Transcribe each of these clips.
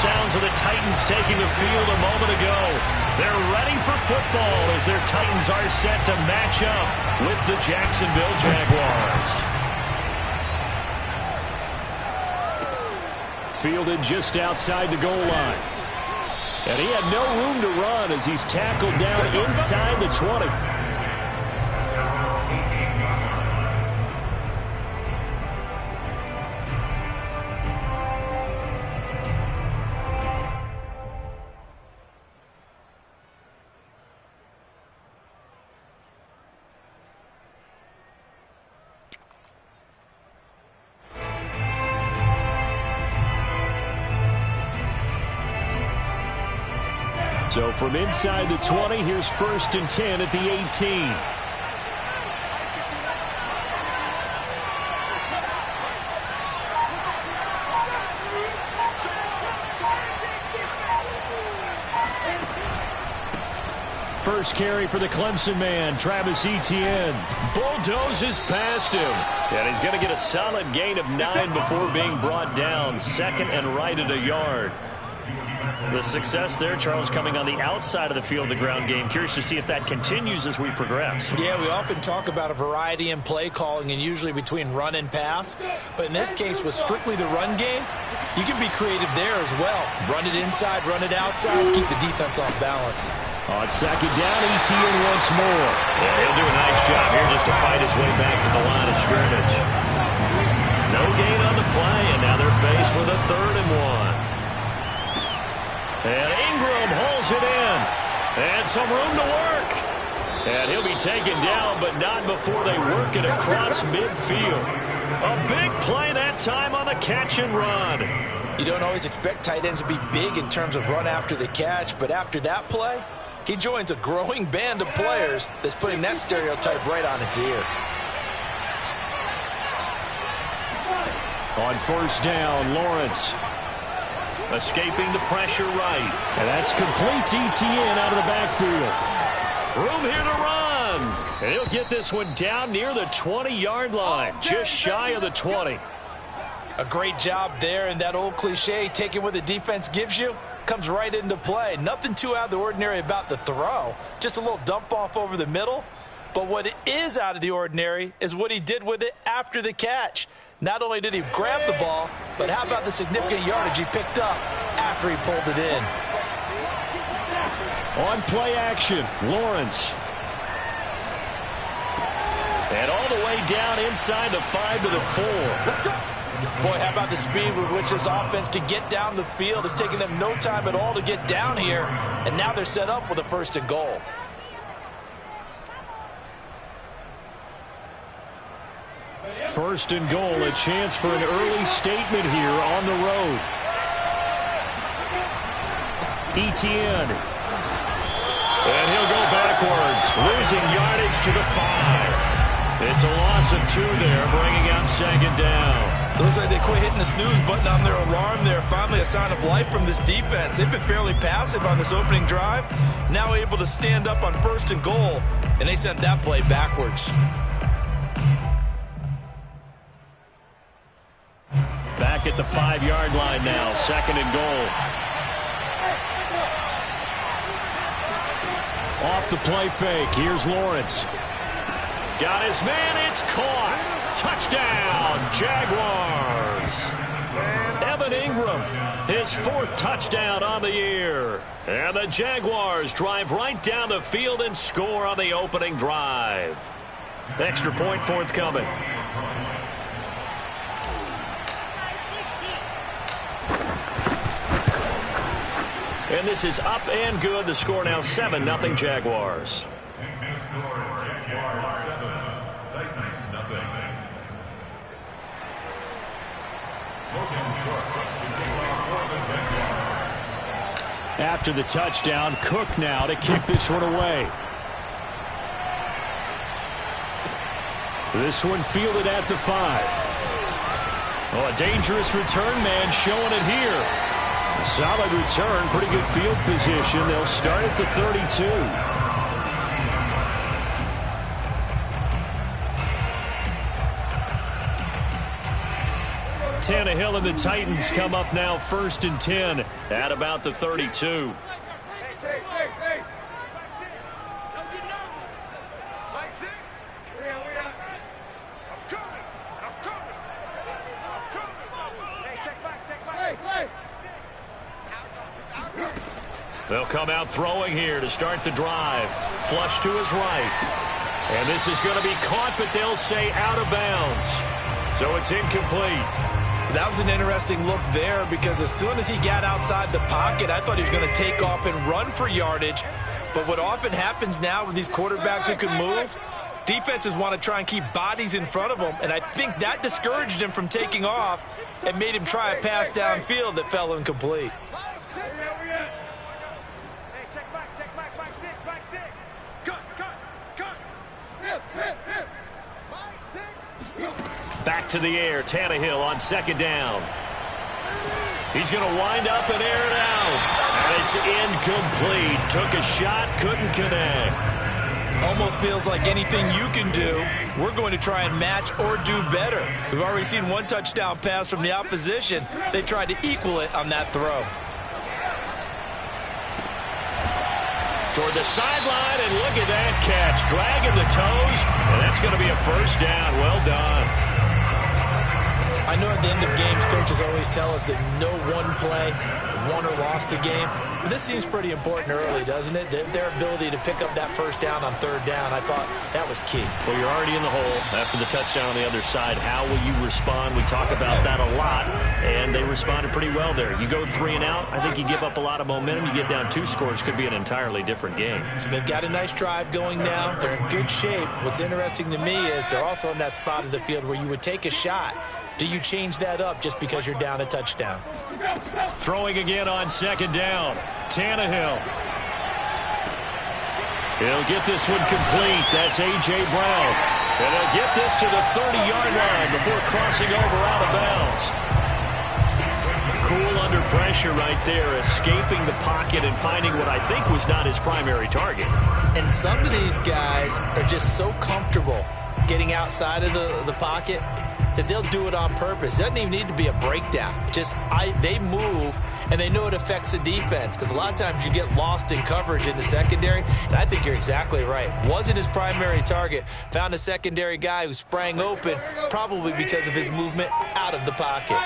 sounds of the Titans taking the field a moment ago. They're ready for football as their Titans are set to match up with the Jacksonville Jaguars. Fielded just outside the goal line. And he had no room to run as he's tackled down inside the 20. So from inside the 20, here's 1st and 10 at the 18. First carry for the Clemson man, Travis Etienne. Bulldozes past him. And he's going to get a solid gain of 9 before being brought down. 2nd and right at a yard. The success there, Charles, coming on the outside of the field, the ground game. Curious to see if that continues as we progress. Yeah, we often talk about a variety in play calling and usually between run and pass. But in this case, with strictly the run game, you can be creative there as well. Run it inside, run it outside, keep the defense off balance. On 2nd down, Etienne once more. Yeah, he'll do a nice job here just to fight his way back to the line of scrimmage. No gain on the play, and now they're faced with a 3rd and 1. And Ingram hauls it in. And some room to work. And he'll be taken down, but not before they work it across midfield. A big play that time on the catch and run. You don't always expect tight ends to be big in terms of run after the catch, but after that play, he joins a growing band of players that's putting that stereotype right on its ear. On 1st down, Lawrence. Escaping the pressure right. And that's complete to Etienne out of the backfield. Room here to run. And he'll get this one down near the 20-yard line. Just shy of the 20. A great job there, and that old cliche, taking what the defense gives you, comes right into play. Nothing too out of the ordinary about the throw. Just a little dump off over the middle. But what is out of the ordinary is what he did with it after the catch. Not only did he grab the ball, but how about the significant yardage he picked up after he pulled it in? On play action, Lawrence. And all the way down inside the 5 to the 4. Boy, how about the speed with which this offense can get down the field? It's taken them no time at all to get down here, and now they're set up with a 1st and goal. First and goal, a chance for an early statement here on the road. Etienne. And he'll go backwards, losing yardage to the 5. It's a loss of 2 there, bringing up 2nd down. Looks like they quit hitting the snooze button on their alarm there. Finally a sign of life from this defense. They've been fairly passive on this opening drive. Now able to stand up on 1st and goal, and they sent that play backwards. Back at the 5-yard line now, 2nd and goal. Off the play fake, here's Lawrence. Got his man, it's caught. Touchdown, Jaguars. Evan Ingram, his 4th touchdown on the year. And the Jaguars drive right down the field and score on the opening drive. Extra point forthcoming. And this is up and good. The score now 7-0 Jaguars. After the touchdown, Cook now to kick this one away. This one fielded at the 5. Oh, a dangerous return man showing it here. Solid return, pretty good field position. They'll start at the 32. Tannehill and the Titans come up now 1st and 10 at about the 32. They'll come out throwing here to start the drive. Flush to his right. And this is going to be caught, but they'll say out of bounds. So it's incomplete. That was an interesting look there because as soon as he got outside the pocket, I thought he was going to take off and run for yardage. But what often happens now with these quarterbacks who can move, defenses want to try and keep bodies in front of them, and I think that discouraged him from taking off and made him try a pass downfield that fell incomplete. Back to the air, Tannehill on 2nd down. He's going to wind up and air it out. And it's incomplete. Took a shot, couldn't connect. Almost feels like anything you can do, we're going to try and match or do better. We've already seen one touchdown pass from the opposition. They tried to equal it on that throw. Toward the sideline, and look at that catch. Dragging the toes, and that's going to be a 1st down. Well done. I know at the end of games, coaches always tell us that no one play won or lost a game. But this seems pretty important early, doesn't it? Their ability to pick up that 1st down on 3rd down, I thought that was key. Well, you're already in the hole after the touchdown on the other side. How will you respond? We talk about that a lot, and they responded pretty well there. You go 3 and out, I think you give up a lot of momentum. You get down 2 scores, could be an entirely different game. So they've got a nice drive going now. They're in good shape. What's interesting to me is they're also in that spot of the field where you would take a shot. Do you change that up just because you're down a touchdown? Throwing again on 2nd down. Tannehill. He'll get this one complete. That's A.J. Brown. And he'll get this to the 30-yard line before crossing over out of bounds. Cool under pressure right there, escaping the pocket and finding what I think was not his primary target. And some of these guys are just so comfortable getting outside of the pocket that they'll do it on purpose. It doesn't even need to be a breakdown. They move, and they know it affects the defense because a lot of times you get lost in coverage in the secondary, and I think you're exactly right. Wasn't his primary target. Found a secondary guy who sprang open, probably because of his movement out of the pocket.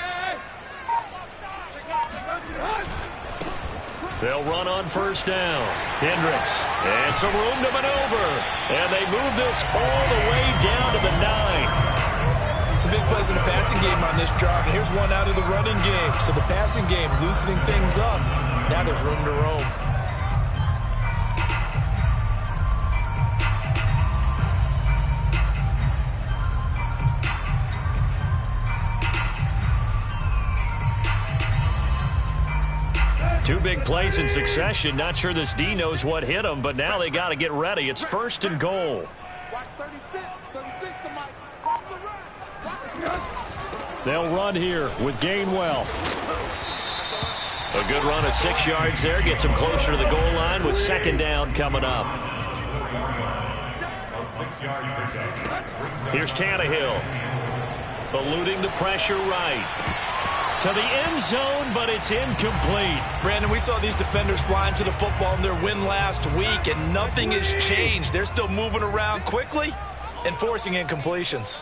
They'll run on 1st down. Hendricks, and some room to maneuver. And they move this all the way down to the 9. Some big plays in the passing game on this drive, and here's one out of the running game. So the passing game loosening things up. Now there's room to roam. Two big plays in succession. Not sure this D knows what hit him, but now they got to get ready. It's 1st and goal. Watch 36. 36 to Mike. Watch the run. They'll run here with Gainwell. A good run of 6 yards there. Gets him closer to the goal line with 2nd down coming up. Here's Tannehill. Eluding the pressure right. To the end zone, but it's incomplete. Brandon, we saw these defenders flying to the football in their win last week, and nothing has changed. They're still moving around quickly and forcing incompletions.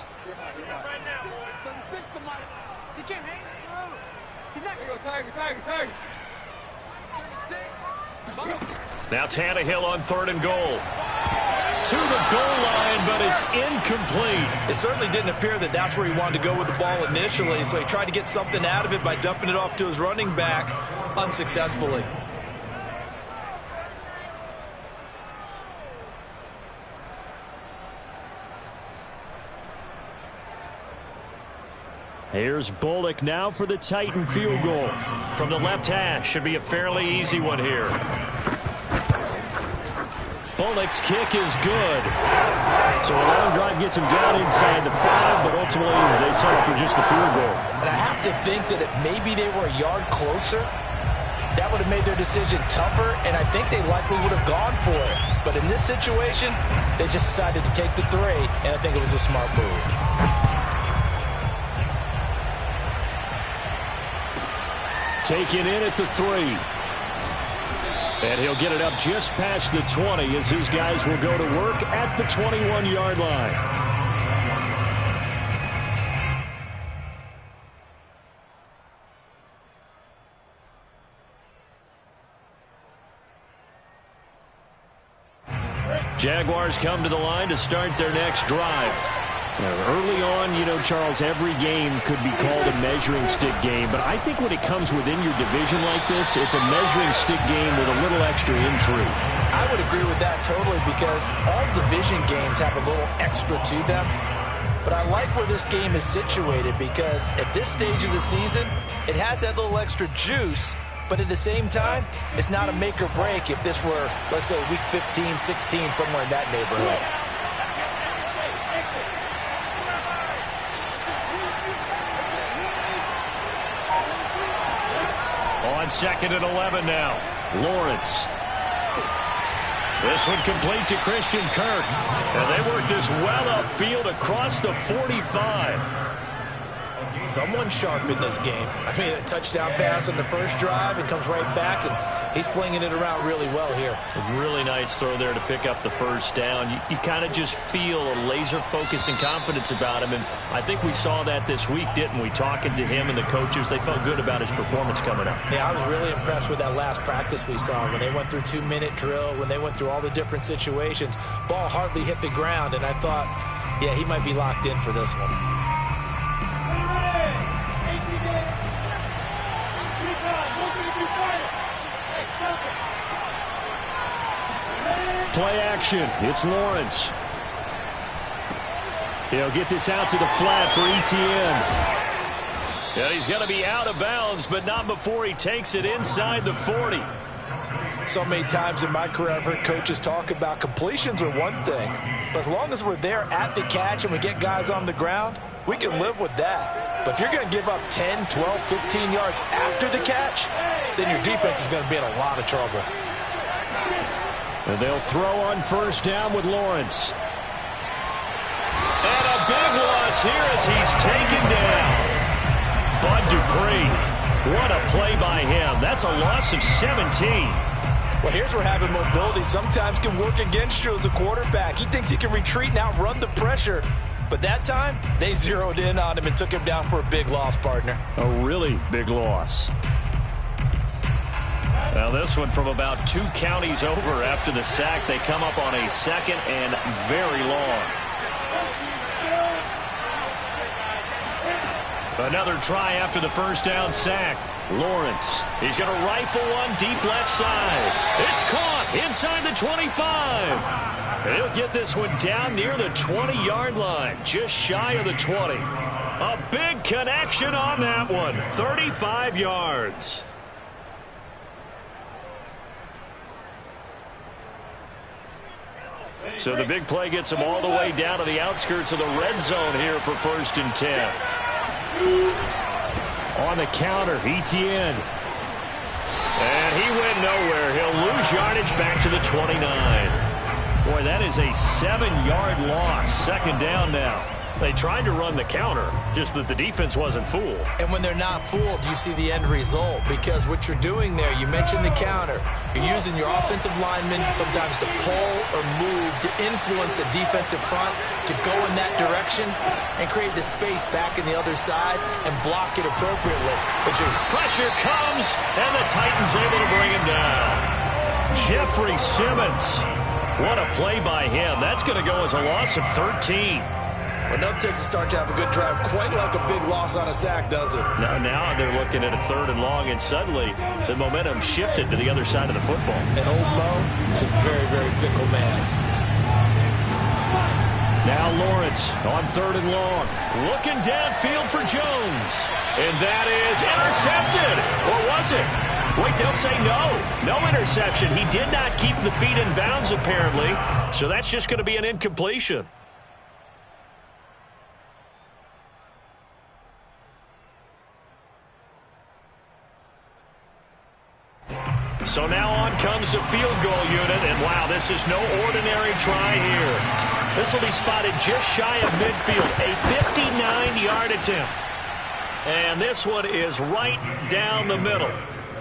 Now Tannehill on 3rd and goal. To the goal line, but it's incomplete. It certainly didn't appear that that's where he wanted to go with the ball initially, so he tried to get something out of it by dumping it off to his running back unsuccessfully. Here's Bullock now for the Titan field goal. From the left hash, should be a fairly easy one here. Bullock's kick is good. So a long drive gets him down inside the 5, but ultimately they settle for just the field goal. And I have to think that if maybe they were a yard closer, that would have made their decision tougher, and I think they likely would have gone for it. But in this situation, they just decided to take the 3, and I think it was a smart move. Taken in at the 3. And he'll get it up just past the 20 as his guys will go to work at the 21-yard line. Jaguars come to the line to start their next drive. Early on, you know, Charles, every game could be called a measuring stick game, but I think when it comes within your division like this, it's a measuring stick game with a little extra intrigue. I would agree with that totally because all division games have a little extra to them. But I like where this game is situated because at this stage of the season, it has that little extra juice, but at the same time, it's not a make or break if this were, let's say, week 15, 16, somewhere in that neighborhood. On 2nd and 11 now, Lawrence. This one complete to Christian Kirk. And they work this well upfield across the 45. Someone sharp in this game. I mean, a touchdown pass on the first drive. It comes right back, and he's flinging it around really well here. A really nice throw there to pick up the first down. You kind of just feel a laser focus and confidence about him, and I think we saw that this week, didn't we? Talking to him and the coaches, they felt good about his performance coming up. Yeah, I was really impressed with that last practice we saw when they went through 2-minute drill, when they went through all the different situations. Ball hardly hit the ground, and I thought, yeah, he might be locked in for this one. Play action. It's Lawrence. He'll get this out to the flat for Etienne. And he's going to be out of bounds, but not before he takes it inside the 40. So many times in my career, I've heard coaches talk about completions are one thing. But as long as we're there at the catch and we get guys on the ground, we can live with that. But if you're going to give up 10, 12, 15 yards after the catch, then your defense is going to be in a lot of trouble. And they'll throw on first down with Lawrence. And a big loss here as he's taken down. Bud Dupree. What a play by him. That's a loss of 17. Well, here's where having mobility sometimes can work against you as a quarterback. He thinks he can retreat and outrun the pressure. But that time, they zeroed in on him and took him down for a big loss, partner. A really big loss. Now this one from about 2 counties over after the sack. They come up on a 2nd and very long. Another try after the first down sack. Lawrence. He's going to rifle one deep left side. It's caught inside the 25. And he'll get this one down near the 20-yard line, just shy of the 20. A big connection on that one. 35 yards. So the big play gets him all the way down to the outskirts of the red zone here for 1st and 10. On the counter, Etienne. And he went nowhere. He'll lose yardage back to the 29. Boy, that is a 7-yard loss. 2nd down now. They tried to run the counter, just that the defense wasn't fooled. And when they're not fooled, you see the end result. Because what you're doing there, you mentioned the counter. You're using your offensive linemen sometimes to pull or move to influence the defensive front to go in that direction and create the space back in the other side and block it appropriately. But just pressure comes, and the Titans able to bring him down. Jeffrey Simmons. What a play by him. That's going to go as a loss of 13. Well, nothing takes a start to have a good drive quite like a big loss on a sack, does it? Now they're looking at a 3rd and long, and suddenly the momentum shifted to the other side of the football. And old Mo is a very, very fickle man. Now Lawrence on 3rd and long. Looking downfield for Jones. And that is intercepted. Or was it? Wait, they'll say no. No interception. He did not keep the feet in bounds, apparently. So that's just going to be an incompletion. So now on comes the field goal unit, and wow, this is no ordinary try here. This will be spotted just shy of midfield, a 59-yard attempt. And this one is right down the middle.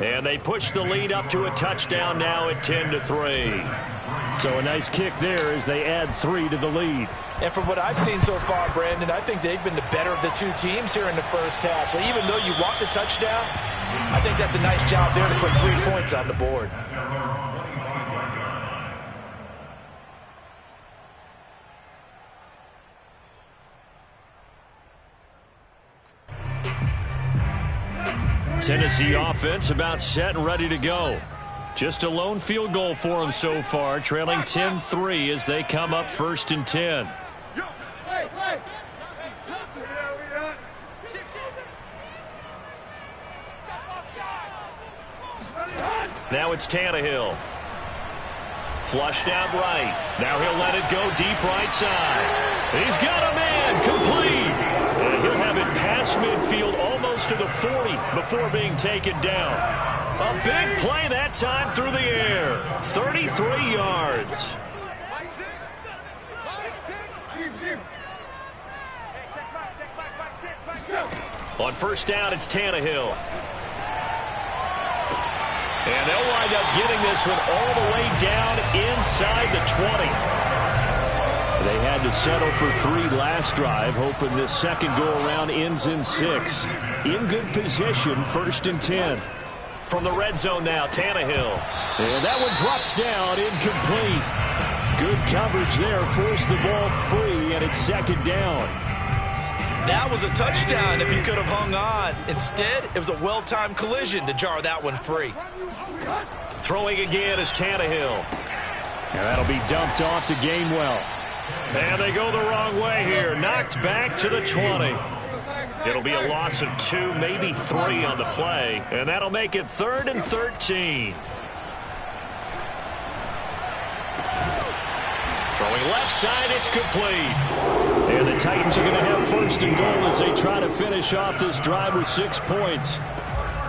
And they push the lead up to a touchdown now at 10-3. So a nice kick there as they add 3 to the lead. And from what I've seen so far, Brandon, I think they've been the better of the two teams here in the first half. So even though you want the touchdown, I think that's a nice job there to put 3 points on the board. Tennessee offense about set and ready to go. Just a lone field goal for them so far, trailing 10-3 as they come up 1st and 10. Now it's Tannehill. Flushed out right. Now he'll let it go deep right side. He's got a man complete. And he'll have it past midfield almost to the 40 before being taken down. A big play that time through the air. 33 yards. On 1st down, it's Tannehill. And they'll wind up getting this one all the way down inside the 20. They had to settle for 3 last drive, hoping this second go-around ends in 6. In good position, 1st and 10. From the red zone now, Tannehill. And that one drops down, incomplete. Good coverage there, forced the ball free, and it's 2nd down. That was a touchdown if he could have hung on. Instead, it was a well-timed collision to jar that one free. Throwing again is Tannehill. And that'll be dumped off to Gainwell. And they go the wrong way here. Knocked back to the 20. It'll be a loss of 2, maybe 3 on the play. And that'll make it 3rd and 13. Throwing left side, it's complete. And the Titans are going to have 1st and goal as they try to finish off this drive with 6 points.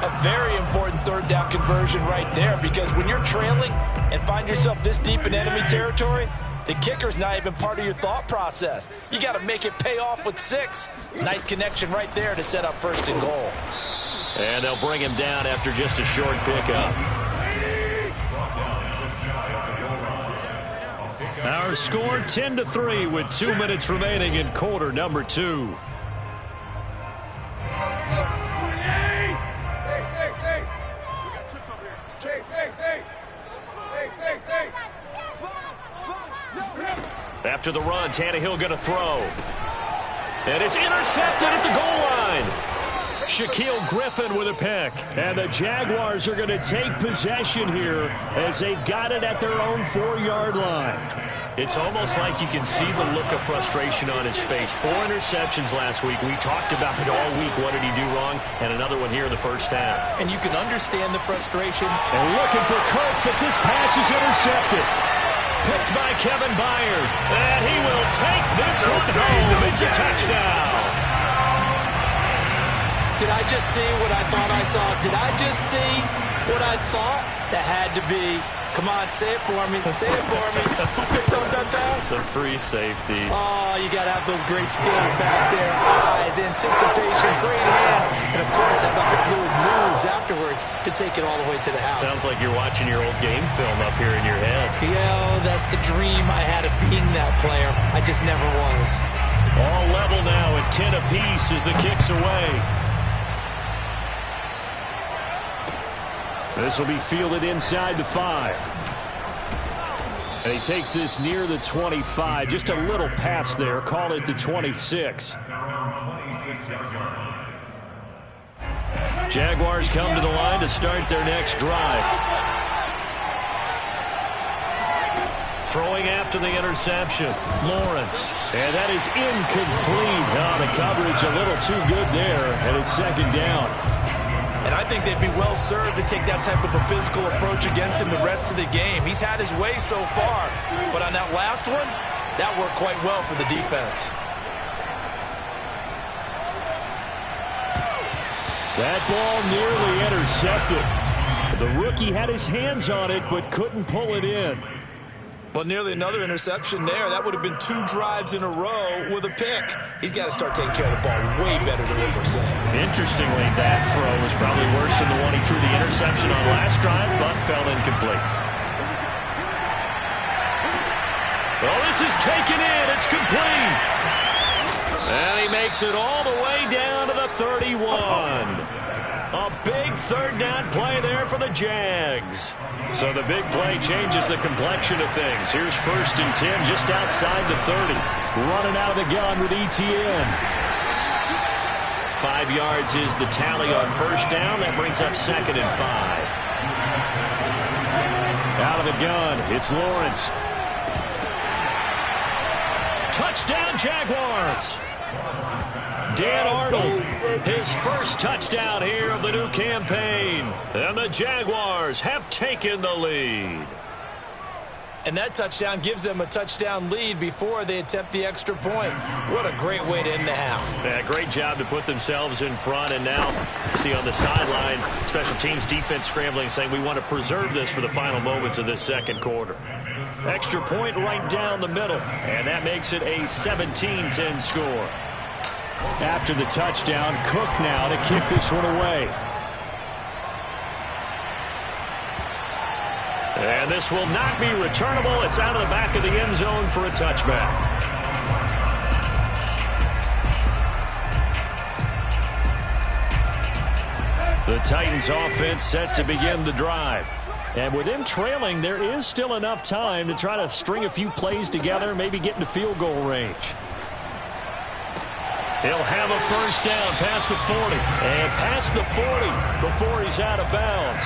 A very important 3rd down conversion right there, because when you're trailing and find yourself this deep in enemy territory, the kicker's not even part of your thought process. You got to make it pay off with 6. Nice connection right there to set up 1st and goal. And they'll bring him down after just a short pickup. Our score 10-3 with 2 minutes remaining in quarter number 2. After the run, Tannehill going to throw. And it's intercepted at the goal line. Shaquille Griffin with a pick. And the Jaguars are going to take possession here as they've got it at their own 4-yard line. It's almost like you can see the look of frustration on his face. 4 interceptions last week. We talked about it all week. What did he do wrong? And another one here in the first half. And you can understand the frustration. And looking for Kirk, but this pass is intercepted. Picked by Kevin Byard. And he will take this one home. It's a touchdown. Did I just see what I thought I saw? Did I just see what I thought? That had to be. Come on, say it for me. Say it for me. Who picked up that pass? Some free safety. Oh, you got to have those great skills back there. Eyes, anticipation, great hands. And, of course, how about the fluid moves afterwards to take it all the way to the house. Sounds like you're watching your old game film up here in your head. Yeah, that's the dream I had of being that player. I just never was. All level now at 10 apiece as the kick's away. This will be fielded inside the 5. And he takes this near the 25. Just a little pass there. Call it the 26. Jaguars come to the line to start their next drive. Throwing after the interception, Lawrence. And that is incomplete. Oh, the coverage a little too good there, and it's 2nd down. And I think they'd be well served to take that type of a physical approach against him the rest of the game. He's had his way so far, but on that last one, that worked quite well for the defense. That ball nearly intercepted. The rookie had his hands on it, but couldn't pull it in. Well, nearly another interception there. That would have been 2 drives in a row with a pick. He's got to start taking care of the ball way better than what we're saying. Interestingly, that throw was probably worse than the one he threw the interception on last drive, but fell incomplete. Well, this is taken in. It's complete. And he makes it all the way down to the 31. A big third down play there for the Jags. So the big play changes the complexion of things. Here's 1st and 10 just outside the 30. Running out of the gun with ETN. 5 yards is the tally on 1st down. That brings up 2nd and 5. Out of the gun, it's Lawrence. Touchdown, Jaguars. Dan Arnold, his first touchdown here of the new campaign. And the Jaguars have taken the lead. And that touchdown gives them a touchdown lead before they attempt the extra point. What a great way to end the half. Yeah, great job to put themselves in front. And now, see on the sideline, special teams defense scrambling, saying we want to preserve this for the final moments of this second quarter. Extra point right down the middle. And that makes it a 17-10 score. After the touchdown, Cook now to kick this one away. And this will not be returnable. It's out of the back of the end zone for a touchback. The Titans offense set to begin the drive. And with them trailing, there is still enough time to try to string a few plays together, maybe get into field goal range. He'll have a 1st down past the 40. And past the 40 before he's out of bounds.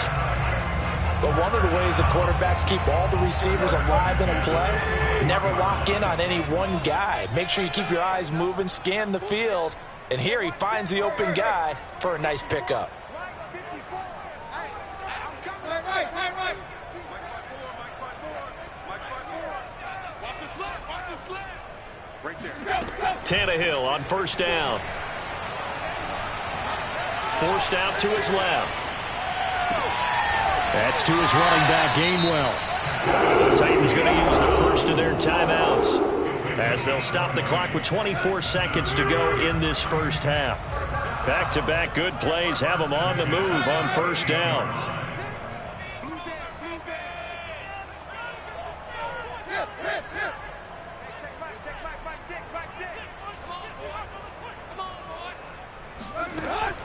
But one of the ways the quarterbacks keep all the receivers alive in a play, never lock in on any one guy. Make sure you keep your eyes moving, scan the field. And here he finds the open guy for a nice pickup. Tannehill on 1st down. Forced out to his left. That's to his running back, Gainwell. The Titans going to use the first of their timeouts as they'll stop the clock with 24 seconds to go in this first half. Back-to-back good plays have them on the move on 1st down.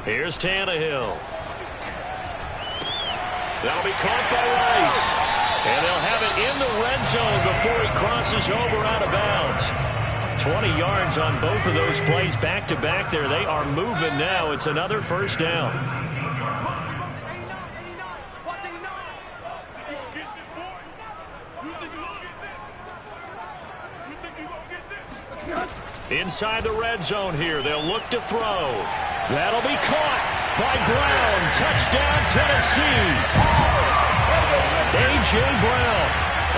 Here's Tannehill. That'll be caught by Rice. And they'll have it in the red zone before he crosses over out of bounds. 20 yards on both of those plays back-to-back there. They are moving now. It's another 1st down. Inside the red zone here. They'll look to throw. That'll be caught by Brown. Touchdown, Tennessee. A.J. Brown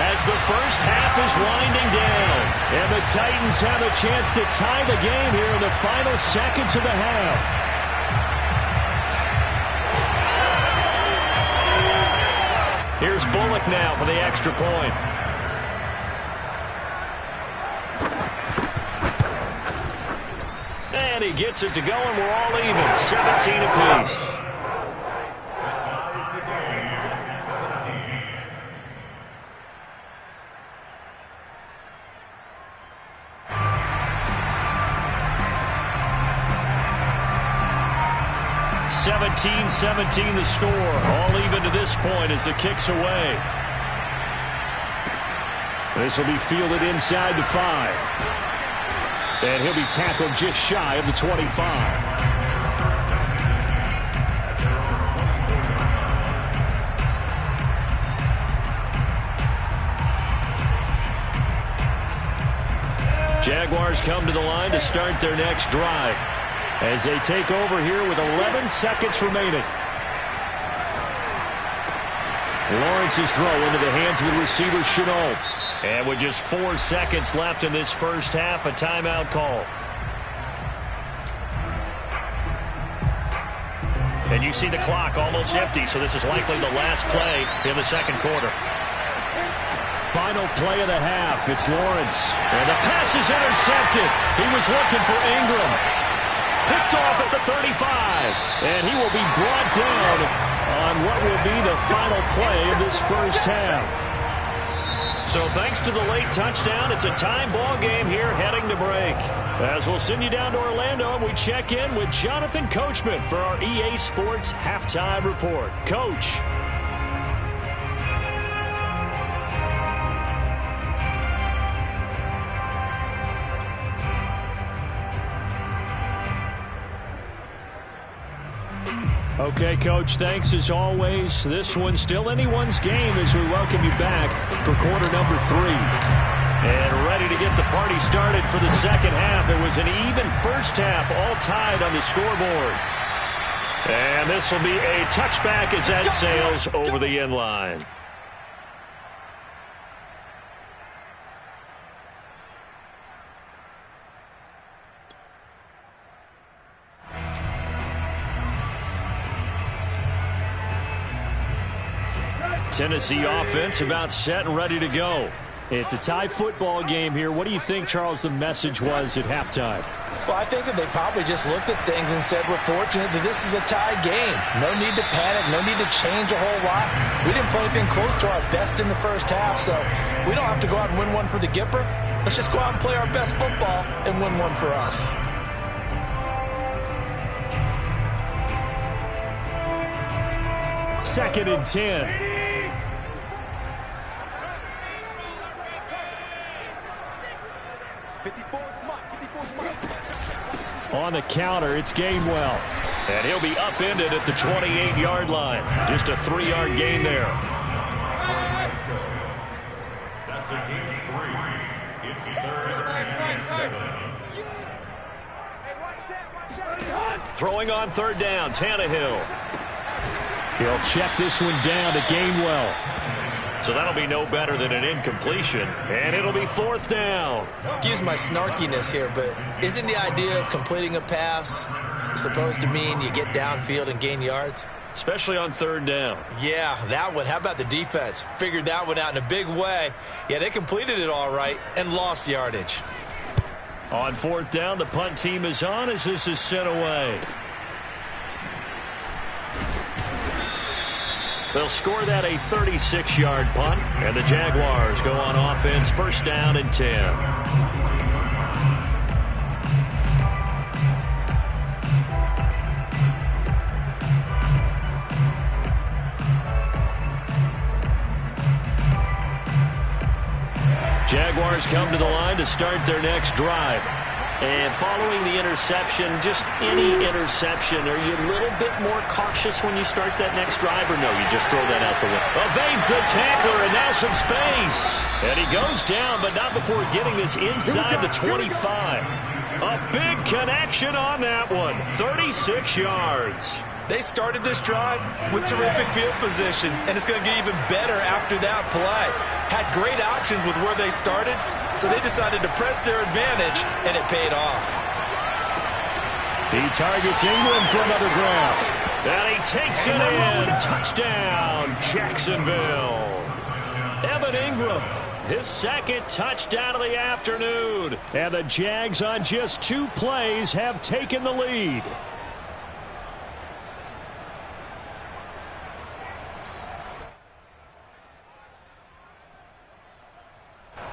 as the first half is winding down. And the Titans have a chance to tie the game here in the final seconds of the half. Here's Bullock now for the extra point. And he gets it to go, and we're all even. 17 apiece. (17-17) the score. All even to this point as the kick's away. This will be fielded inside the 5. And he'll be tackled just shy of the 25. Jaguars come to the line to start their next drive as they take over here with 11 seconds remaining. Lawrence's throw into the hands of the receiver, Chenault. And with just 4 seconds left in this first half, a timeout call. And you see the clock almost empty, so this is likely the last play in the second quarter. Final play of the half. It's Lawrence. And the pass is intercepted. He was looking for Ingram. Picked off at the 35. And he will be brought down on what will be the final play of this first half. So thanks to the late touchdown, it's a time ball game here heading to break. As we'll send you down to Orlando, and we check in with Jonathan Coachman for our EA Sports Halftime Report. Coach. Okay, Coach, thanks as always. This one's still anyone's game as we welcome you back for quarter number 3. And ready to get the party started for the second half. It was an even first half, all tied on the scoreboard. And this will be a touchback as that sails over the end line. Tennessee offense about set and ready to go. It's a tie football game here. What do you think, Charles, the message was at halftime? Well, I think that they probably just looked at things and said, we're fortunate that this is a tie game. No need to panic. No need to change a whole lot. We didn't play anything close to our best in the first half, so we don't have to go out and win one for the Gipper. Let's just go out and play our best football and win one for us. Second and 10. On the counter, it's Gainwell. And he'll be upended at the 28-yard line. Just a 3-yard gain there. That's a gain of 3. It's 3rd and 7. Throwing on third down, Tannehill. He'll check this one down to Gainwell. So that'll be no better than an incompletion, and it'll be 4th down. Excuse my snarkiness here, but isn't the idea of completing a pass supposed to mean you get downfield and gain yards? Especially on third down. Yeah, that one. How about the defense? Figured that one out in a big way. Yeah, they completed it all right and lost yardage. On 4th down, the punt team is on as this is sent away. They'll score that a 36-yard punt, and the Jaguars go on offense, 1st down and 10. Jaguars come to the line to start their next drive. And following the interception, just any interception, are you a little bit more cautious when you start that next drive, or no, you just throw that out the window? Evades the tackler, and now some space. And he goes down, but not before getting this inside the 25. A big connection on that one, 36 yards. They started this drive with terrific field position, and it's going to get even better after that play. Had great options with where they started, so they decided to press their advantage, and it paid off. He targets Ingram for another grab. And he takes it in. Touchdown, Jacksonville. Evan Ingram, his second touchdown of the afternoon. And the Jags on just 2 plays have taken the lead.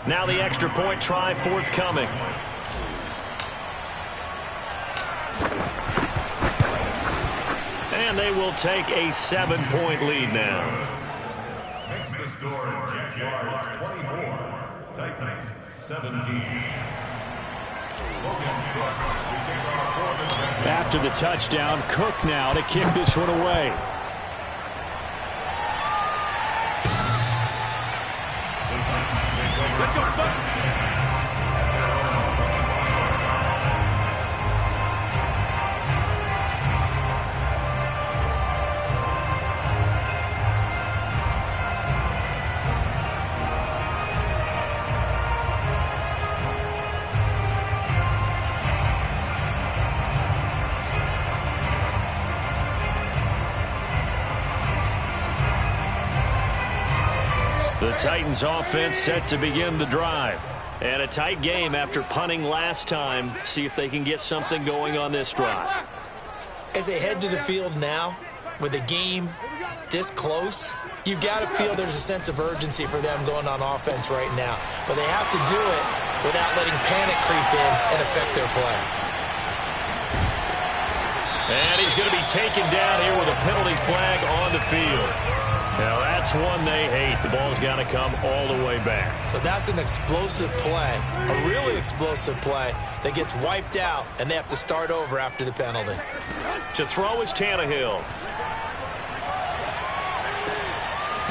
Now the extra point try forthcoming. And they will take a 7-point lead now. Makes the score Jaguars 24, Titans 17. After the touchdown, Cook now to kick this one away. Let's go, son. The Titans offense set to begin the drive. And a tight game after punting last time. See if they can get something going on this drive. As they head to the field now, with a game this close, you've got to feel there's a sense of urgency for them going on offense right now. But they have to do it without letting panic creep in and affect their play. And he's going to be taken down here with a penalty flag on the field. Now that's one they hate. The ball's got to come all the way back. So that's an explosive play, a really explosive play that gets wiped out, and they have to start over after the penalty. To throw is Tannehill.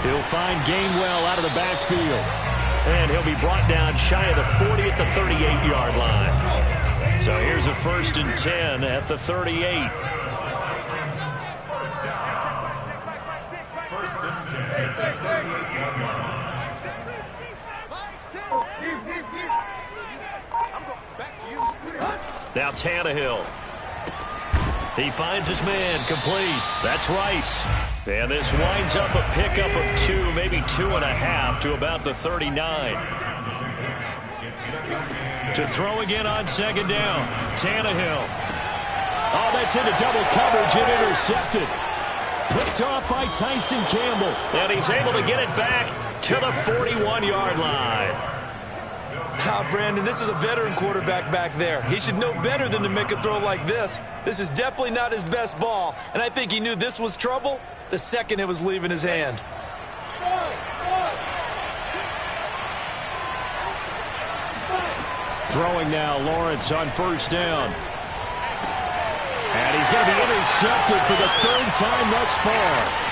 He'll find Gainwell out of the backfield. And he'll be brought down shy of the 40 at the 38-yard line. So here's a 1st and 10 at the 38. Now Tannehill. He finds his man, complete. That's Rice. And this winds up a pickup of 2, maybe 2.5 to about the 39. To throw again on 2nd down. Tannehill. Oh, that's into double coverage and intercepted. Picked off by Tyson Campbell. And he's able to get it back to the 41-yard line. Brandon, this is a veteran quarterback back there. He should know better than to make a throw like this. This is definitely not his best ball, and I think he knew this was trouble the second it was leaving his hand. Throwing now, Lawrence on 1st down. And he's going to be intercepted for the 3rd time thus far.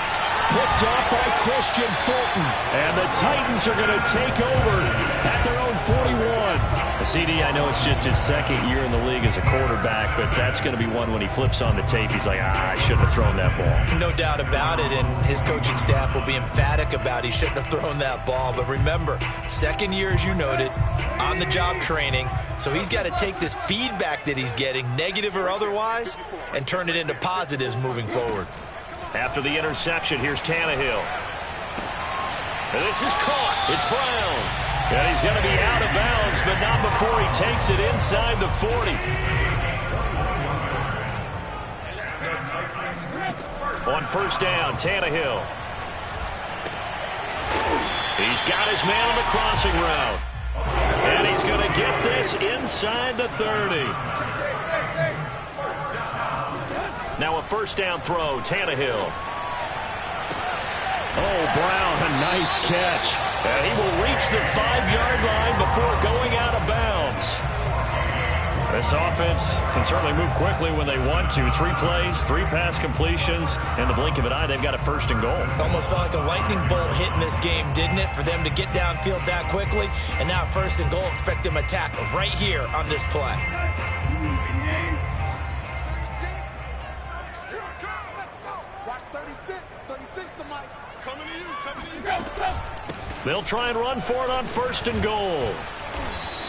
Picked off by Christian Fulton. And the Titans are going to take over at their own 41. CD, I know it's just his 2nd year in the league as a quarterback, but that's going to be one when he flips on the tape, he's like, I shouldn't have thrown that ball. No doubt about it, and his coaching staff will be emphatic about he shouldn't have thrown that ball. But remember, 2nd year, as you noted, on-the-job training, so he's got to take this feedback that he's getting, negative or otherwise, and turn it into positives moving forward. After the interception, here's Tannehill. And this is caught. It's Brown. And he's going to be out of bounds, but not before he takes it inside the 40. On 1st down, Tannehill. He's got his man on the crossing route. And he's going to get this inside the 30. Now a 1st down throw, Tannehill. Oh, Brown, a nice catch. And he will reach the 5-yard line before going out of bounds. This offense can certainly move quickly when they want to. 3 plays, 3 pass completions. In the blink of an eye, they've got a 1st and goal. Almost felt like a lightning bolt hit in this game, didn't it? For them to get downfield that quickly. And now 1st and goal, expect them to attack right here on this play. They'll try and run for it on 1st and goal.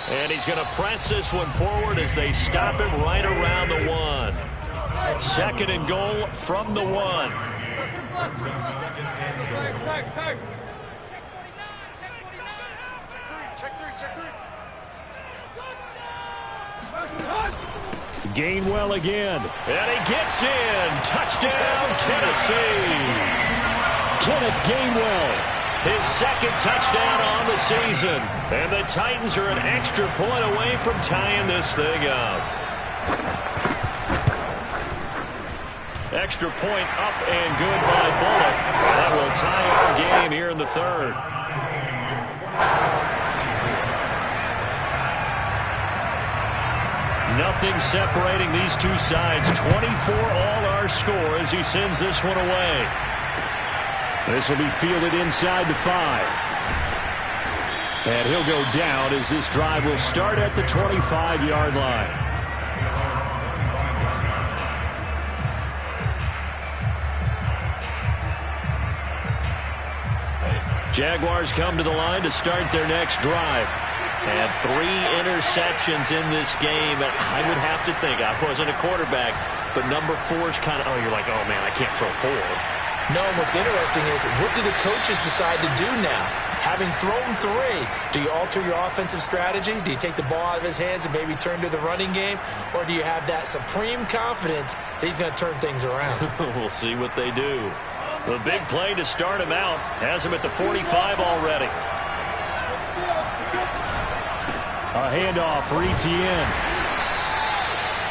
And he's going to press this one forward as they stop it right around the 1. 2nd and goal from the 1. Gainwell again. And he gets in. Touchdown, Tennessee. Kenneth Gainwell. His 2nd touchdown on the season. And the Titans are an extra point away from tying this thing up. Extra point up and good by Bullock. And that will tie our game here in the 3rd. Nothing separating these two sides. 24 all our score as he sends this one away. This will be fielded inside the 5. And he'll go down as this drive will start at the 25-yard line. Jaguars come to the line to start their next drive. And 3 interceptions in this game. I would have to think, I wasn't a quarterback, but number 4 is kind of, oh, you're like, oh, man, I can't throw 4. No, what's interesting is, what do the coaches decide to do now? Having thrown 3, do you alter your offensive strategy? Do you take the ball out of his hands and maybe turn to the running game? Or do you have that supreme confidence that he's going to turn things around? We'll see what they do. The big play to start him out has him at the 45 already. A handoff for Etienne.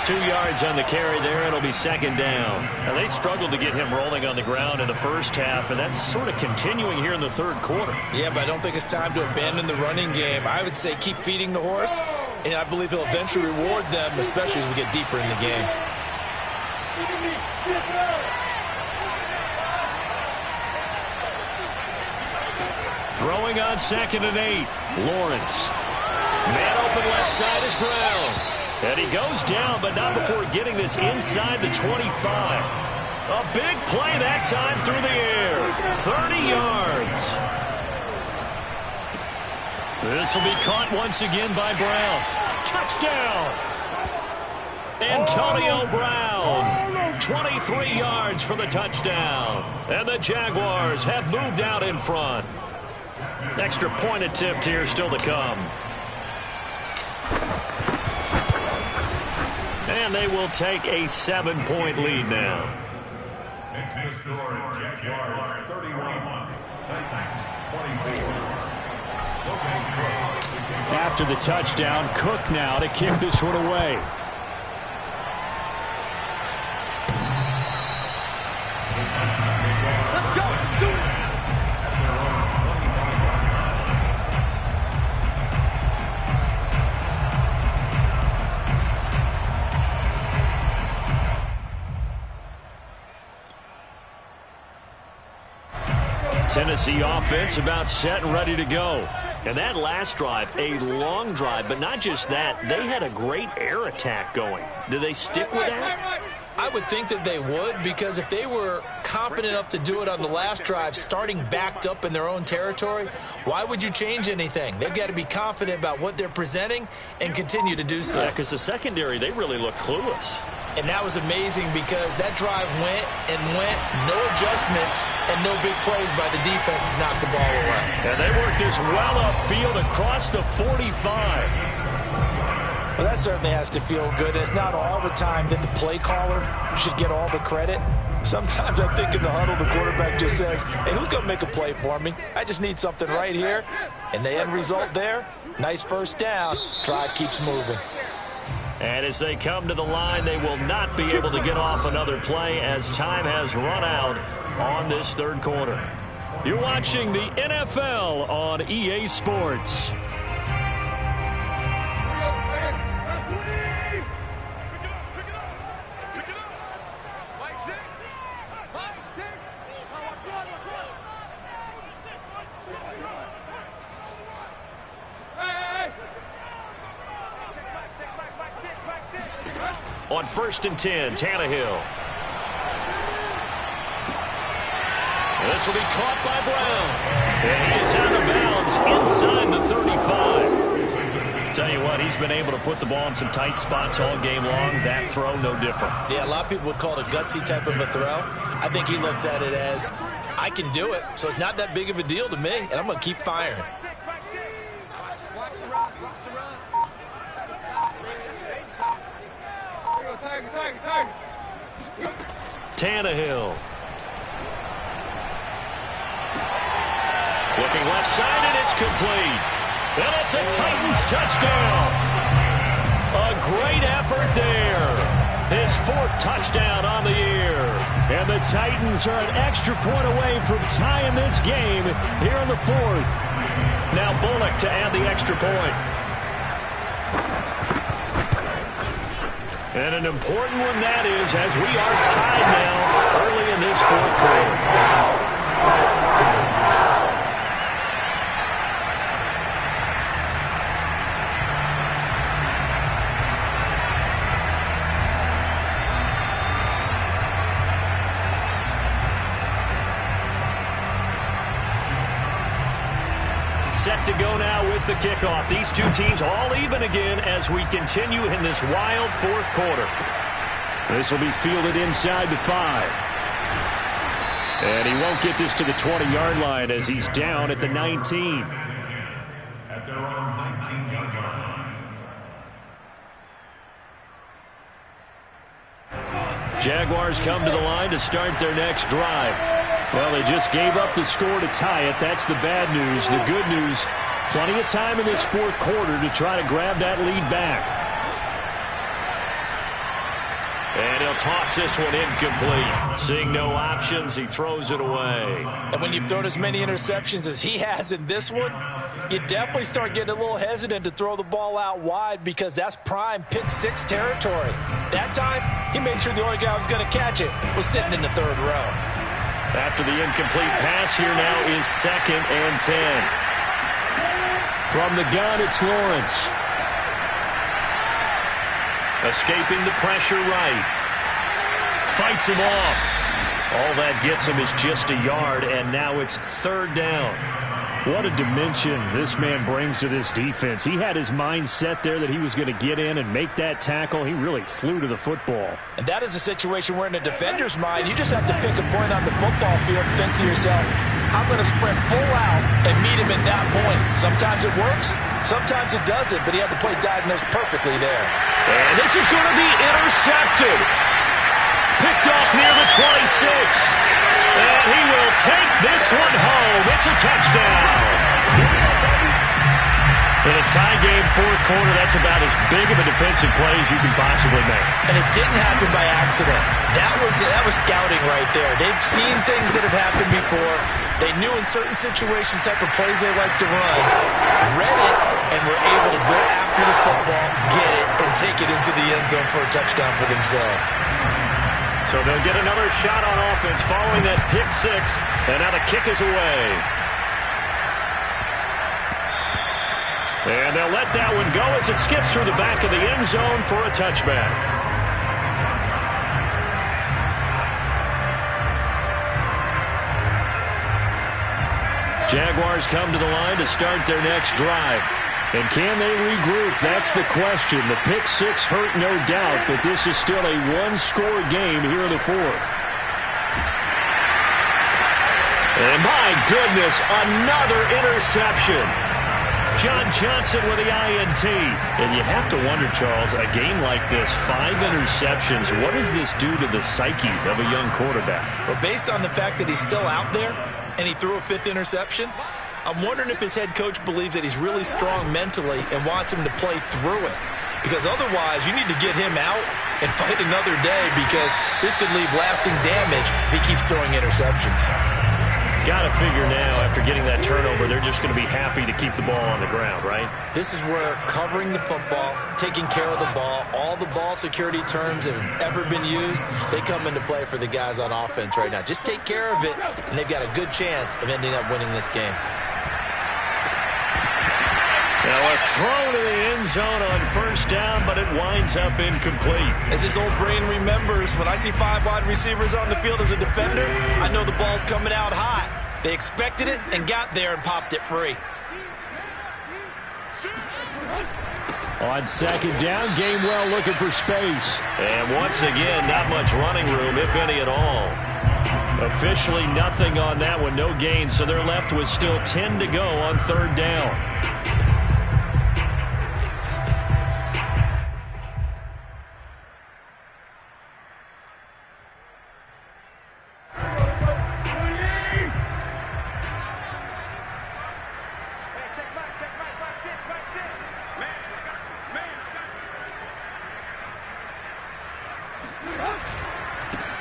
2 yards on the carry there. It'll be second down. Now, they struggled to get him rolling on the ground in the first half, and that's sort of continuing here in the third quarter. Yeah, but I don't think it's time to abandon the running game. I would say keep feeding the horse, and I believe he'll eventually reward them, especially as we get deeper in the game. Throwing on 2nd and 8. Lawrence. Man open left side is Brown. And he goes down, but not before getting this inside the 25. A big play that time through the air. 30 yards. This will be caught once again by Brown. Touchdown! Antonio Brown. 23 yards for the touchdown. And the Jaguars have moved out in front. Extra point attempt here still to come. And they will take a 7-point lead now. Next to score, Jaguars 31, Titans 24. After the touchdown, Cook now to kick this one away. Let's go. Do it. Tennessee offense about set and ready to go. And that last drive, a long drive, but not just that, they had a great air attack going. Do they stick with that? I would think that they would, because if they were confident enough to do it on the last drive, starting backed up in their own territory, why would you change anything? They've got to be confident about what they're presenting and continue to do so. Yeah, because the secondary, they really look clueless. And that was amazing because that drive went and went, no adjustments, and no big plays by the defense to knock the ball away. And they worked this well upfield across the 45. Well, that certainly has to feel good. It's not all the time that the play caller should get all the credit. Sometimes I think in the huddle, the quarterback just says, hey, who's going to make a play for me? I just need something right here. And the end result there, nice first down. Drive keeps moving. And as they come to the line, they will not be able to get off another play as time has run out on this third quarter. You're watching the NFL on EA Sports. On 1st and 10, Tannehill. This will be caught by Brown. And he is out of bounds inside the 35. Tell you what, he's been able to put the ball in some tight spots all game long. That throw, no different. Yeah, a lot of people would call it a gutsy type of a throw. I think he looks at it as, I can do it, so it's not that big of a deal to me, and I'm going to keep firing. Tannehill. Looking left side, and it's complete. And it's a Titans touchdown. A great effort there. His 4th touchdown on the year. And the Titans are an extra point away from tying this game here in the 4th. Now Bullock to add the extra point. And an important one that is, as we are tied now early in this 4th quarter. Set to go now with the kickoff. These two teams all even again as we continue in this wild 4th quarter. This will be fielded inside the 5. And he won't get this to the 20-yard line as he's down at the 19. At their own 19-yard line. Jaguars come to the line to start their next drive. Well, they just gave up the score to tie it. That's the bad news. The good news, plenty of time in this fourth quarter to try to grab that lead back. And he'll toss this one incomplete. Seeing no options, he throws it away. And when you've thrown as many interceptions as he has in this one, you definitely start getting a little hesitant to throw the ball out wide because that's prime pick six territory. That time, he made sure the only guy who was going to catch it was sitting in the third row. After the incomplete pass, here now is 2nd and 10. From the gun, it's Lawrence. Escaping the pressure right. Fights him off. All that gets him is just a yard, and now it's 3rd down. What a dimension this man brings to this defense. He had his mind set there that he was going to get in and make that tackle. He really flew to the football. And that is a situation where in a defender's mind, you just have to pick a point on the football field and think to yourself, I'm going to sprint full out and meet him at that point. Sometimes it works, sometimes it doesn't, but he had the play diagnosed perfectly there. And this is going to be intercepted. Picked off near the 26. And he will take this one home. It's a touchdown. In a tie game, fourth quarter, that's about as big of a defensive play as you can possibly make. And it didn't happen by accident. That was scouting right there. They've seen things that have happened before. They knew in certain situations the type of plays they like to run, read it, and were able to go after the football, get it, and take it into the end zone for a touchdown for themselves. So they'll get another shot on offense following that pick six, and now the kick is away. And they'll let that one go as it skips through the back of the end zone for a touchback. Jaguars come to the line to start their next drive. And can they regroup? That's the question. The pick six hurt, no doubt, but this is still a one-score game here in the fourth. And my goodness, another interception. John Johnson with the INT. And you have to wonder, Charles, a game like this, 5 interceptions, what does this do to the psyche of a young quarterback? Well, based on the fact that he's still out there and he threw a 5th interception, I'm wondering if his head coach believes that he's really strong mentally and wants him to play through it. Because otherwise, you need to get him out and fight another day because this could leave lasting damage if he keeps throwing interceptions. Got to figure now, after getting that turnover, they're just going to be happy to keep the ball on the ground, right? This is where covering the football, taking care of the ball, all the ball security terms that have ever been used, they come into play for the guys on offense right now. Just take care of it, and they've got a good chance of ending up winning this game. Now a throw to the end zone on first down, but it winds up incomplete. As his old brain remembers, when I see 5 wide receivers on the field as a defender, I know the ball's coming out hot. They expected it and got there and popped it free. On second down, Gainwell looking for space. And once again, not much running room, if any at all. Officially nothing on that one, no gain, so they're left with still 10 to go on third down.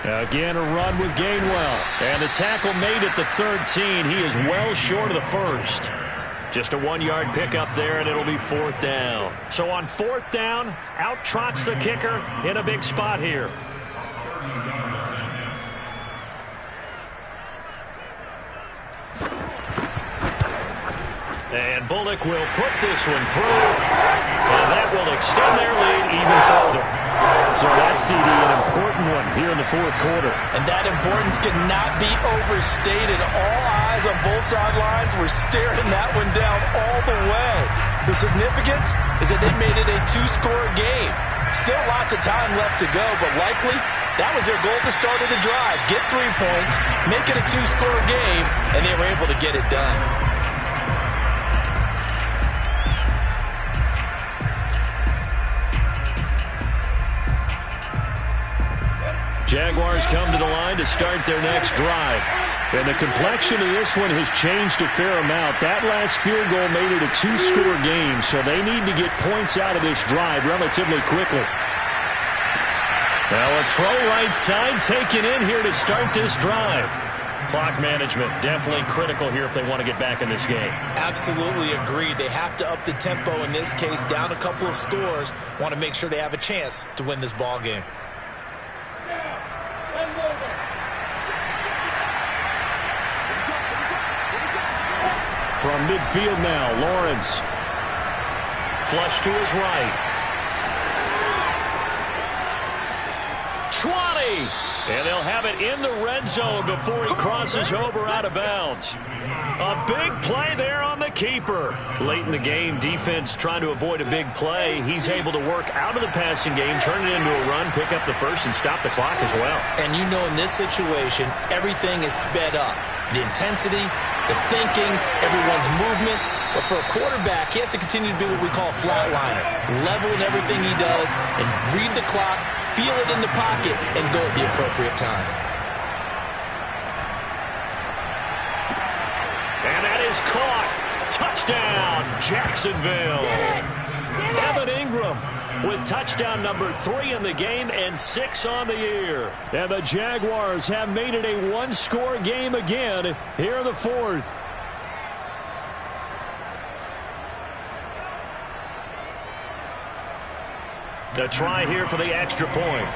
Again, a run with Gainwell. And the tackle made at the 13. He is well short of the first. Just a 1-yard pickup there, and it'll be fourth down. So on fourth down, out trots the kicker in a big spot here. And Bullock will put this one through. And that will extend their lead even further. So that CD, an important one here in the fourth quarter. And that importance cannot be overstated. All eyes on both sidelines were staring that one down all the way. The significance is that they made it a 2-score game. Still lots of time left to go, but likely That was their goal at the start of the drive. Get 3 points, make it a 2-score game, and they were able to get it done. Jaguars come to the line to start their next drive. And the complexion of this one has changed a fair amount. That last field goal made it a 2-score game, so they need to get points out of this drive relatively quickly. Well, a throw right side taken in here to start this drive. Clock management definitely critical here if they want to get back in this game. Absolutely agreed. They have to up the tempo in this case, down a couple of scores. Want to make sure they have a chance to win this ball game. From midfield now, Lawrence. Flush to his right. 20! And they'll have it in the red zone before he crosses over out of bounds. A big play there on the keeper. Late in the game, defense trying to avoid a big play. He's able to work out of the passing game, turn it into a run, pick up the first, and stop the clock as well. And you know in this situation, everything is sped up. The intensity, the thinking, everyone's movement. But for a quarterback, he has to continue to be what we call a flatliner. Level in everything he does and read the clock, feel it in the pocket, and go at the appropriate time. And that is caught. Touchdown, Jacksonville. Evan Ingram with touchdown number 3 in the game and 6 on the year. And the Jaguars have made it a 1-score game again here in the 4th. The try here for the extra point.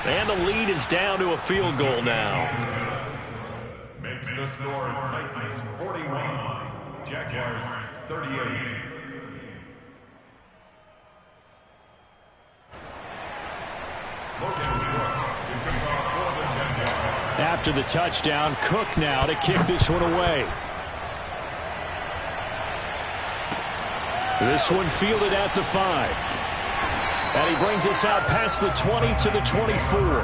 And the lead is down to a field goal now. Makes the score Titans 41, Jaguars 38. After the touchdown, Cook now to kick this one away. This one fielded at the 5. And he brings us out past the 20 to the 24.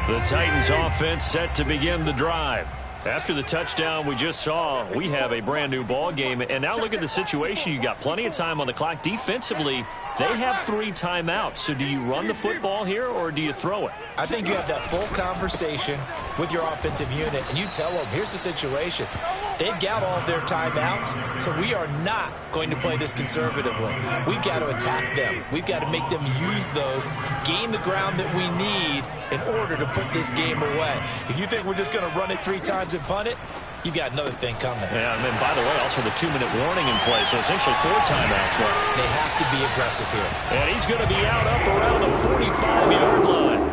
The Titans offense set to begin the drive. After the touchdown we just saw, we have a brand new ball game. And now look at the situation. You got plenty of time on the clock. Defensively, they have 3 timeouts. So do you run the football here or do you throw it? I think you have that full conversation with your offensive unit, and you tell them, here's the situation. They've got all of their timeouts, so we are not going to play this conservatively. We've got to attack them. We've got to make them use those, gain the ground that we need in order to put this game away. If you think we're just going to run it 3 times and punt it, you've got another thing coming. Yeah, and then, by the way, also the 2-minute warning in play, so essentially 4 timeouts left. They have to be aggressive here. And he's going to be out up around the 45-yard line.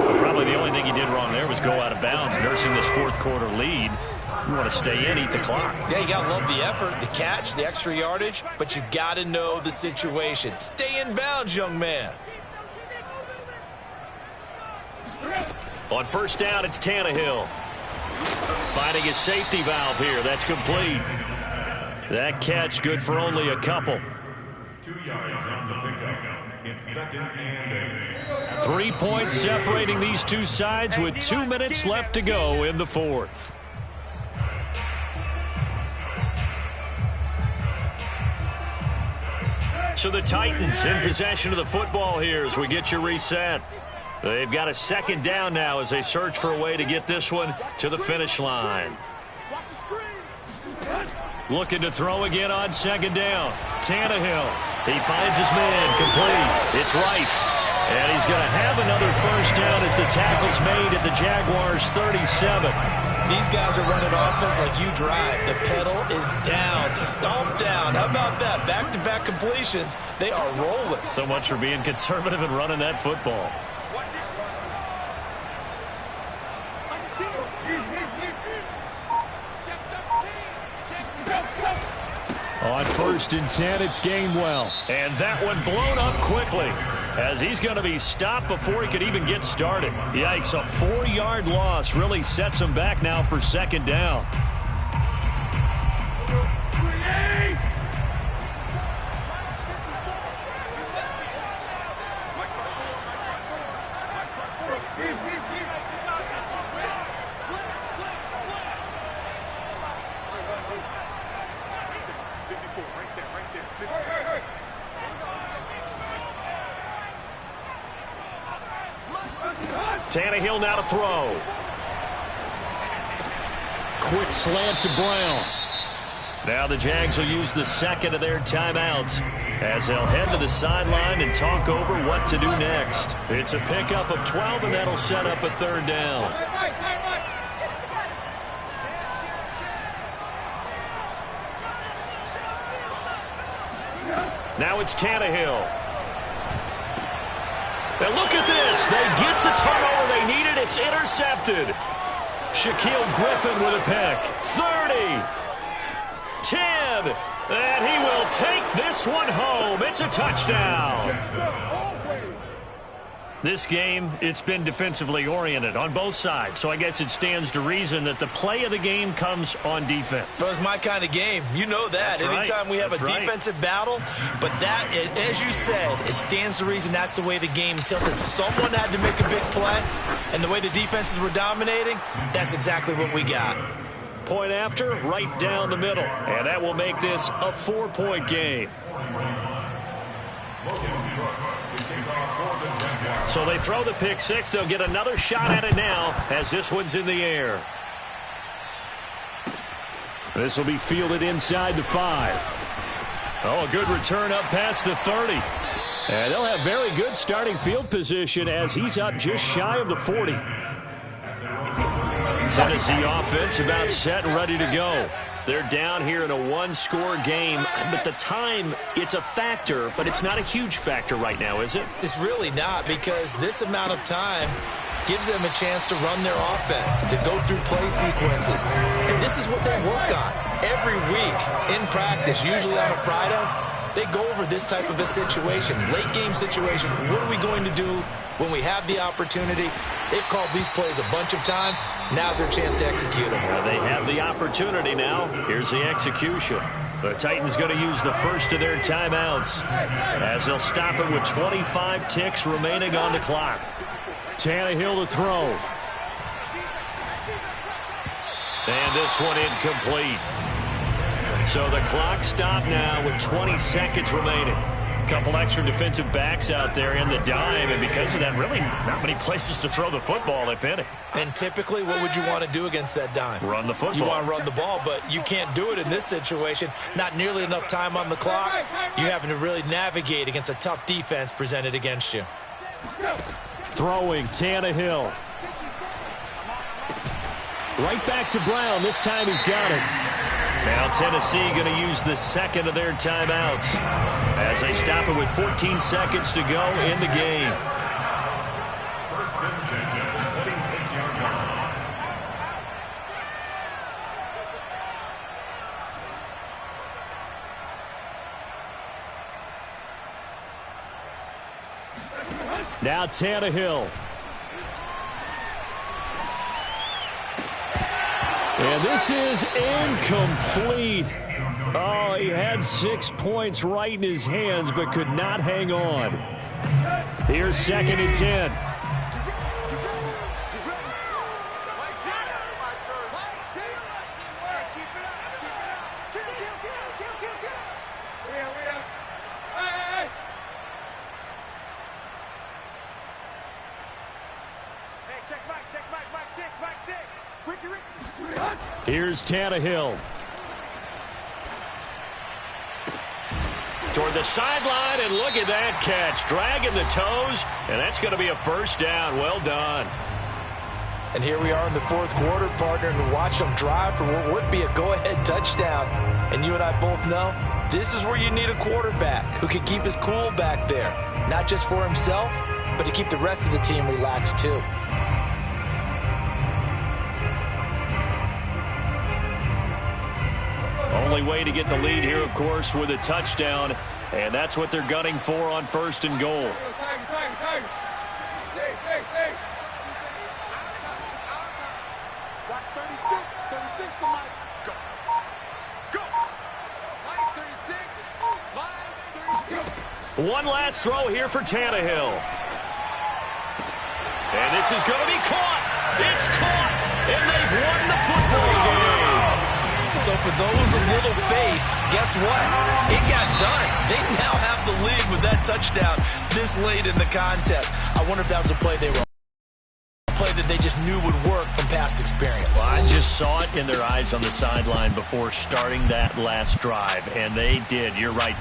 But probably the only thing he did wrong there was go out of bounds, nursing this 4th quarter lead. You want to stay in, eat the clock. Yeah, you got to love the effort, the catch, the extra yardage, but you got to know the situation. Stay in bounds, young man. On first down, it's Tannehill. Finding his safety valve here. That's complete. That catch good for only a couple. 2 yards on the pickup. It's 2nd and 8. 3 points separating these two sides with 2 minutes left to go in the 4th. So the Titans in possession of the football here as we get you reset. They've got a 2nd down now as they search for a way to get this one to the finish line. Looking to throw again on 2nd down. Tannehill. He finds his man complete. It's Rice. And he's going to have another first down as the tackle's made at the Jaguars 37. These guys are running offense like you drive. The pedal is down, stomp down. How about that? Back-to-back completions. They are rolling. So much for being conservative and running that football. On 1st and 10, it's Gainwell. And that one blown up quickly, as he's going to be stopped before he could even get started. Yikes, a 4-yard loss really sets him back now for 2nd down. Tannehill now to throw. Quick slant to Brown. Now the Jags will use the 2nd of their timeouts as they'll head to the sideline and talk over what to do next. It's a pickup of 12, and that'll set up a 3rd down. Now it's Tannehill. And look at this. They get the turnover they needed. It's intercepted. Shaquille Griffin with a pick. 30. 10. And he will take this one home. It's a touchdown. This game, it's been defensively oriented on both sides. So I guess it stands to reason that the play of the game comes on defense. So it's my kind of game. You know that. That's Anytime we have a defensive battle. But that, as you said, it stands to reason that's the way the game tilted. Someone had to make a big play. And the way the defenses were dominating, that's exactly what we got. Point after, right down the middle. And that will make this a 4-point game. So they throw the pick six. They'll get another shot at it now as this one's in the air. This will be fielded inside the 5. Oh, a good return up past the 30. And they'll have very good starting field position as he's up just shy of the 40. Tennessee offense about set and ready to go. They're down here in a 1-score game, but the time, it's a factor, but it's not a huge factor right now, is it? It's really not, because this amount of time gives them a chance to run their offense, to go through play sequences. And this is what they work on every week in practice, usually on a Friday. They go over this type of a situation, late game situation. What are we going to do when we have the opportunity? They've called these plays a bunch of times. Now's their chance to execute them. Well, they have the opportunity now. Here's the execution. The Titans going to use the first of their timeouts as they'll stop it with 25 ticks remaining on the clock. Tannehill to throw. And this one incomplete. So the clock stopped now with 20 seconds remaining. Couple extra defensive backs out there in the dime, and because of that, really not many places to throw the football, if any. And typically, what would you want to do against that dime? Run the football. You want to run the ball, but you can't do it in this situation. Not nearly enough time on the clock. You're having to really navigate against a tough defense presented against you. Throwing, Tannehill. Right back to Brown. This time he's got it. Now Tennessee going to use the second of their timeouts as they stop it with 14 seconds to go in the game. First and 10 at the 26-yard line. Now Tannehill. And this is incomplete. Oh, he had 6 points right in his hands, but could not hang on. Here's 2nd and 10. Here's Tannehill. Toward the sideline, and look at that catch. Dragging the toes, and that's going to be a first down. Well done. And here we are in the fourth quarter, partner, and watch them drive for what would be a go-ahead touchdown. And you and I both know this is where you need a quarterback who can keep his cool back there. Not just for himself, but to keep the rest of the team relaxed too. Only way to get the lead here, of course, with a touchdown. And that's what they're gunning for on 1st and goal. Watch 36. 36 to Mike. Go. Go. Line 36. Line 36. One last throw here for Tannehill. And this is going to be caught. It's caught. And they've won the football game. So for those of little faith, guess what? It got done. They now have the lead with that touchdown this late in the contest. I wonder if that was a play that they just knew would work from past experience. Well, I just saw it in their eyes on the sideline before starting that last drive, and they did. You're right.